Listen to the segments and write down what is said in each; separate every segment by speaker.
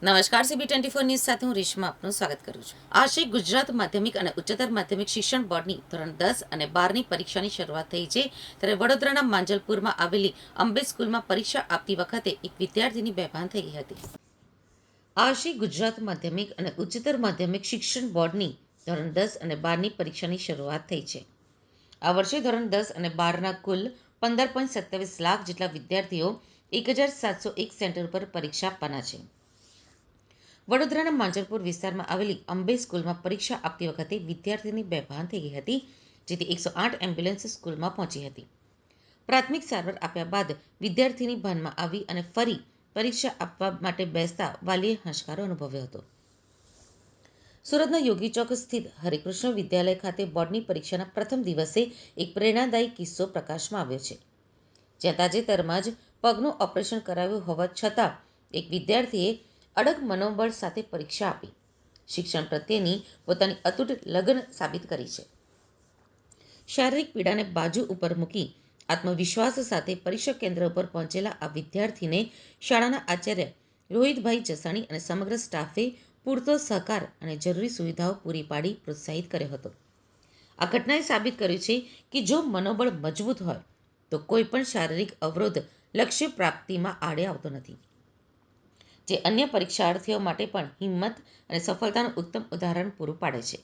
Speaker 1: નમસ્કાર CB24 news સાથે હું રેશમા આપનું સ્વાગત કરું છું। આજે ગુજરાત માધ્યમિક અને ઉચ્ચતર માધ્યમિક શિક્ષણ બોર્ડની ધોરણ 10 અને 12ની પરીક્ષાની શરૂઆત થઈ છે। ત્યારે વડોદરાના માંજલપુરમાં આવેલી અંબે સ્કૂલમાં પરીક્ષા આપતી વખતે એક વિદ્યાર્થીની બેભાન થઈ ગઈ હતી। આજે ગુજરાત માધ્યમિક અને ઉચ્ચતર માધ્યમિક શિક્ષણ બોર્ડની ધોરણ 10 અને 12ની પરીક્ષાની શરૂઆત થઈ છે। આ વર્ષે ધોરણ 10 અને 12ના કુલ 15.27 લાખ જેટલા વિદ્યાર્થીઓ 1701 સેન્ટર પર પરીક્ષા આપવાના છે। વડોદરાના માંજલપુર વિસ્તારમાં આવેલી અંબે સ્કૂલમાં પરીક્ષા આપતી વખતે વિદ્યાર્થીની બેભાન થઈ ગઈ હતી, જેથી 108 એમ્બ્યુલન્સ સ્કૂલમાં પહોંચી હતી। પ્રાથમિક સારવાર આપ્યા બાદ વિદ્યાર્થીની ભાનમાં આવી અને ફરી પરીક્ષા આપવા માટે બેસતા વાલીએ હાશકારો અનુભવ્યો હતો। સુરતના યોગી ચોક સ્થિત હરિકૃષ્ણ વિદ્યાલય ખાતે બોર્ડની પરીક્ષાના પ્રથમ દિવસે એક પ્રેરણાદાયી કિસ્સો પ્રકાશમાં આવ્યો છે, જ્યાં તાજેતરમાં જ પગનું ઓપરેશન કરાવ્યું હોવા છતાં એક વિદ્યાર્થીએ અડગ મનોબળ સાથે પરીક્ષા આપી શિક્ષણ પ્રત્યેની પોતાની અતૂટ લગન સાબિત કરી છે। શારીરિક પીડાને બાજુ ઉપર મૂકી આત્મવિશ્વાસ સાથે પરીક્ષા કેન્દ્ર ઉપર પહોંચેલા આ વિદ્યાર્થીને શાળાના આચાર્ય રોહિતભાઈ જસાણી અને સમગ્ર સ્ટાફે પૂરતો સહકાર અને જરૂરી સુવિધાઓ પૂરી પાડી પ્રોત્સાહિત કર્યો હતો। આ ઘટનાએ સાબિત કર્યું છે કે જો મનોબળ મજબૂત હોય તો કોઈ પણ શારીરિક અવરોધ લક્ષ્ય પ્રાપ્તિમાં આડે આવતો નથી, જે અન્ય પરીક્ષાર્થીઓ માટે પણ હિંમત અને સફળતાનું ઉત્તમ ઉદાહરણ પૂરું પાડે છે।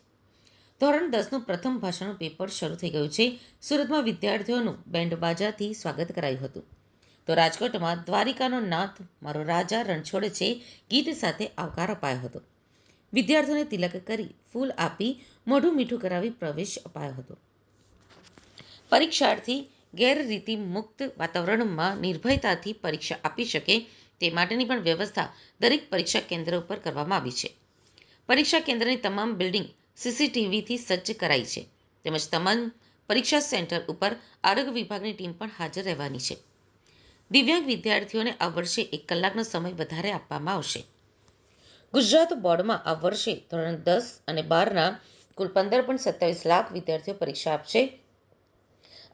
Speaker 1: ધોરણ 10નું પ્રથમ ભાષાનું પેપર શરૂ થઈ ગયું છે। સુરતમાં વિદ્યાર્થીઓનું બેન્ડ બાજાથી સ્વાગત કરાયું હતું, તો રાજકોટમાં દ્વારિકાનો નાથ મારો રાજા રણછોડે છે ગીત સાથે આવકાર અપાયો હતો। વિદ્યાર્થીઓને તિલક કરી ફૂલ આપી મોઢું મીઠું કરાવી પ્રવેશ અપાયો હતો। પરીક્ષાર્થી ગેરરીતિ મુક્ત વાતાવરણમાં નિર્ભયતાથી પરીક્ષા આપી શકે તે માટેની પણ વ્યવસ્થા દરેક પરીક્ષા કેન્દ્ર ઉપર કરવામાં આવી છે। પરીક્ષા કેન્દ્રની તમામ બિલ્ડિંગ CCTVથી સજ્જ કરાઈ છે, તેમજ તમામ પરીક્ષા સેન્ટર ઉપર આરોગ્ય વિભાગની ટીમ પણ હાજર રહેવાની છે। દિવ્યાંગ વિદ્યાર્થીઓને આ વર્ષે 1 કલાકનો સમય વધારે આપવામાં આવશે। ગુજરાત બોર્ડમાં આ વર્ષે ધોરણ 10 અને 12ના કુલ 15.27 લાખ વિદ્યાર્થીઓ પરીક્ષા આપશે।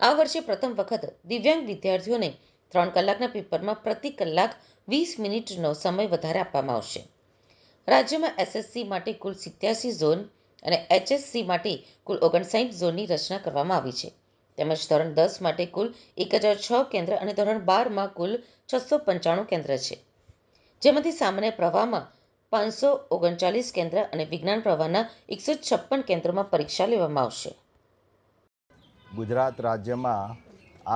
Speaker 1: આ વર્ષે પ્રથમ વખત દિવ્યાંગ વિદ્યાર્થીઓને 3 કલાકના પેપરમાં પ્રતિ કલાક 20 મિનિટનો સમય વધારે આપવામાં આવશે। રાજ્યમાં SSC માટે કુલ 87 ઝોન અને HSC માટે કુલ 59 ઝોનની રચના કરવામાં આવી છે, તેમજ ધોરણ 10 માટે કુલ 1006 કેન્દ્ર અને ધોરણ 12માં કુલ 695 કેન્દ્ર છે, જેમાંથી સામાન્ય પ્રવાહમાં 539 કેન્દ્ર અને વિજ્ઞાન પ્રવાહના 156 કેન્દ્રોમાં પરીક્ષા લેવામાં આવશે।
Speaker 2: ગુજરાત રાજ્યમાં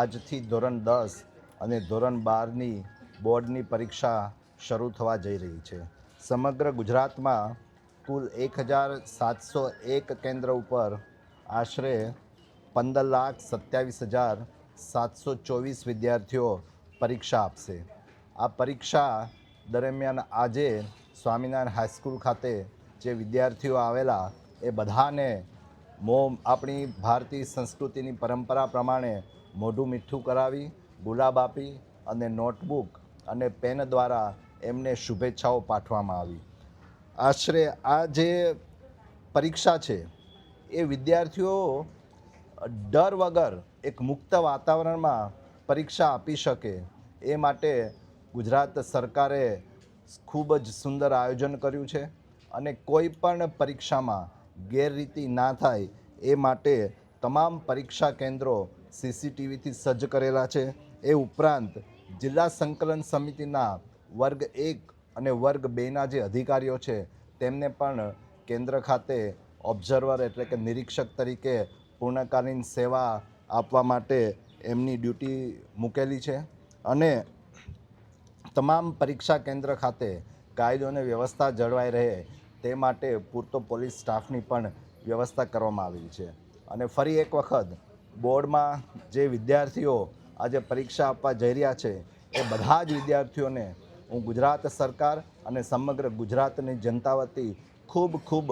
Speaker 2: આજથી ધોરણ 10 અને ધોરણ 12ની બોર્ડની પરીક્ષા શરૂ થવા જઈ રહી છે। સમગ્ર ગુજરાતમાં કુલ 1701 કેન્દ્ર ઉપર આશરે 15,27,724 વિદ્યાર્થીઓ પરીક્ષા આપશે। આ પરીક્ષા દરમિયાન આજે સ્વામિનારાયણ હાઈસ્કૂલ ખાતે જે વિદ્યાર્થીઓ આવેલા એ બધાને આપણી ભારતીય સંસ્કૃતિની પરંપરા પ્રમાણે મોઢું મીઠું કરાવી ગુલાબ આપી અને નોટબુક અને પેન દ્વારા એમને શુભેચ્છાઓ પાઠવવામાં આવી। આશરે આ જે પરીક્ષા છે એ વિદ્યાર્થીઓ ડર વગર એક મુક્ત વાતાવરણમાં પરીક્ષા આપી શકે એ માટે ગુજરાત સરકારે ખૂબ જ સુંદર આયોજન કર્યું છે અને કોઈ પણ પરીક્ષામાં ગેરરીતિ ના થાય એ માટે તમામ પરીક્ષા કેન્દ્રો CCTVથી સજ્જ કરેલા છે। એ ઉપરાંત જિલ્લા સંકલન સમિતિના વર્ગ 1 અને વર્ગ 2ના જે અધિકારીઓ છે તેમને પણ કેન્દ્ર ખાતે ઓબ્ઝર્વર એટલે કે નિરીક્ષક તરીકે પૂર્ણકાલીન સેવા આપવા માટે એમની ડ્યુટી મૂકેલી છે અને તમામ પરીક્ષા કેન્દ્ર ખાતે કાયદો અને વ્યવસ્થા જળવાઈ રહે તે માટે પૂરતો પોલીસ સ્ટાફની પણ વ્યવસ્થા કરવામાં આવેલી છે। અને ફરી એક વખત બોર્ડમાં જે વિદ્યાર્થીઓ આજે પરીક્ષા આપવા જઈ રહ્યા છે એ બધા જ વિદ્યાર્થીઓને હું ગુજરાત સરકાર અને સમગ્ર ગુજરાતની જનતા વતી ખૂબ ખૂબ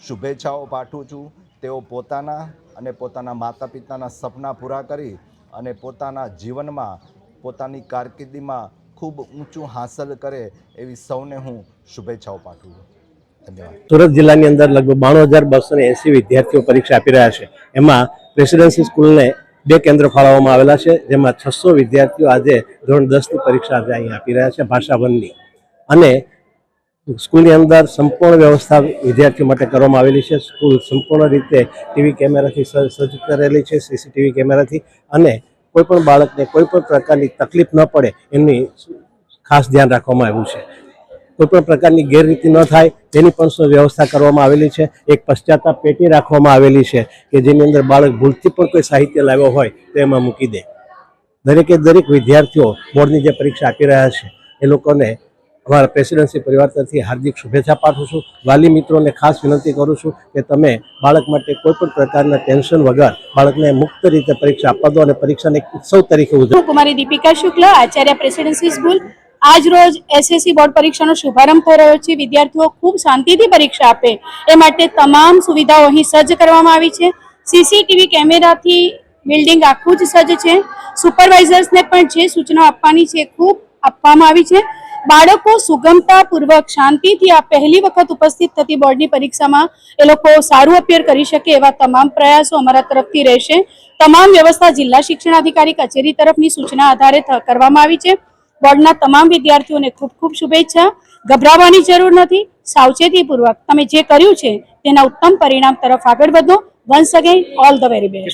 Speaker 2: શુભેચ્છાઓ પાઠવું છું। તેઓ પોતાના અને પોતાના માતા પિતાના સપના પૂરા કરી અને પોતાના જીવનમાં પોતાની કારકિર્દીમાં ખૂબ ઊંચું હાંસલ કરે એવી સૌને હું શુભેચ્છાઓ પાઠવું છું। ધન્યવાદ।
Speaker 3: સુરત જિલ્લાની અંદર લગભગ 92,280 વિદ્યાર્થીઓ પરીક્ષા આપી રહ્યા છે। એમાં રેસિડેન્સી સ્કૂલને 2 કેન્દ્ર ફાળવવામાં આવેલા છે, જેમાં 600 વિદ્યાર્થીઓ આજે ધોરણ 10ની પરીક્ષા આજે અહીં આપી રહ્યા છે ભાષા 1ની। અને સ્કૂલની અંદર સંપૂર્ણ વ્યવસ્થા વિદ્યાર્થીઓ માટે કરવામાં આવેલી છે. સ્કૂલ સંપૂર્ણ રીતે ટીવી કેમેરાથી સજ્જ કરેલી છે, સીસીટીવી કેમેરાથી, અને કોઈ પણ બાળકને કોઈ પણ પ્રકારની તકલીફ ન પડે એની ખાસ ધ્યાન રાખવામાં આવ્યું છે. કોઈ પણ પ્રકારની ગેરરીતિ ન થાય તેની પણ વ્યવસ્થા કરવામાં આવેલી છે. એક પશ્ચાતાપ પેટી રાખવામાં આવેલી છે કે જેની અંદર બાળક ભૂલથી પણ કોઈ સાહિત્ય લાવ્યો હોય તો એમાં મૂકી દે. દરેક વિદ્યાર્થીઓ બોર્ડની જે પરીક્ષા આપી રહ્યા છે એ લોકોને અમારા પ્રેસિડેન્સી પરિવાર તરફથી હાર્દિક શુભેચ્છા પાઠવું છું. વાલી મિત્રોને ખાસ વિનંતી કરું છું કે તમે બાળક માટે કોઈ પણ પ્રકારના ટેન્શન વગર બાળકને મુક્ત રીતે પરીક્ષા આપવા દો અને પરીક્ષાને એક ઉત્સવ તરીકે ઉજવો.
Speaker 4: હું કુમારી દીપિકા શુક્લ, આચાર્ય પ્રેસિડેન્સી સ્કૂલ. આજ રોજ એસએસસી બોર્ડ પરીક્ષાનો શુભારંભ થઈ રહ્યો છે. વિદ્યાર્થીઓ ખૂબ શાંતિથી પરીક્ષા આપે એ માટે તમામ સુવિધાઓ અહીં સજ્જ કરવામાં આવી છે. સીસીટીવી કેમેરાથી બિલ્ડિંગ આખું જ સજ્જ છે. સુપરવાઇઝર્સને પણ જે સૂચનાઓ આપવાની છે ખૂબ આપવામાં આવી છે. બાળકો સુગમતાપૂર્વક શાંતિથી આ પહેલી વખત ઉપસ્થિત થતી બોર્ડની પરીક્ષામાં એ લોકો સારું અપિયર કરી શકે એવા તમામ પ્રયાસો અમારા તરફથી રહેશે. તમામ વ્યવસ્થા જિલ્લા શિક્ષણાધિકારી કચેરી તરફની સૂચના આધારે કરવામાં આવી છે. બોર્ડના તમામ વિદ્યાર્થીઓને ખૂબ ખૂબ શુભેચ્છા. ગભરાવાની જરૂર નથી. સાવચેતીપૂર્વક તમે જે કર્યું છે તેના ઉત્તમ પરિણામ તરફ આગળ વધો. Once again all the very best.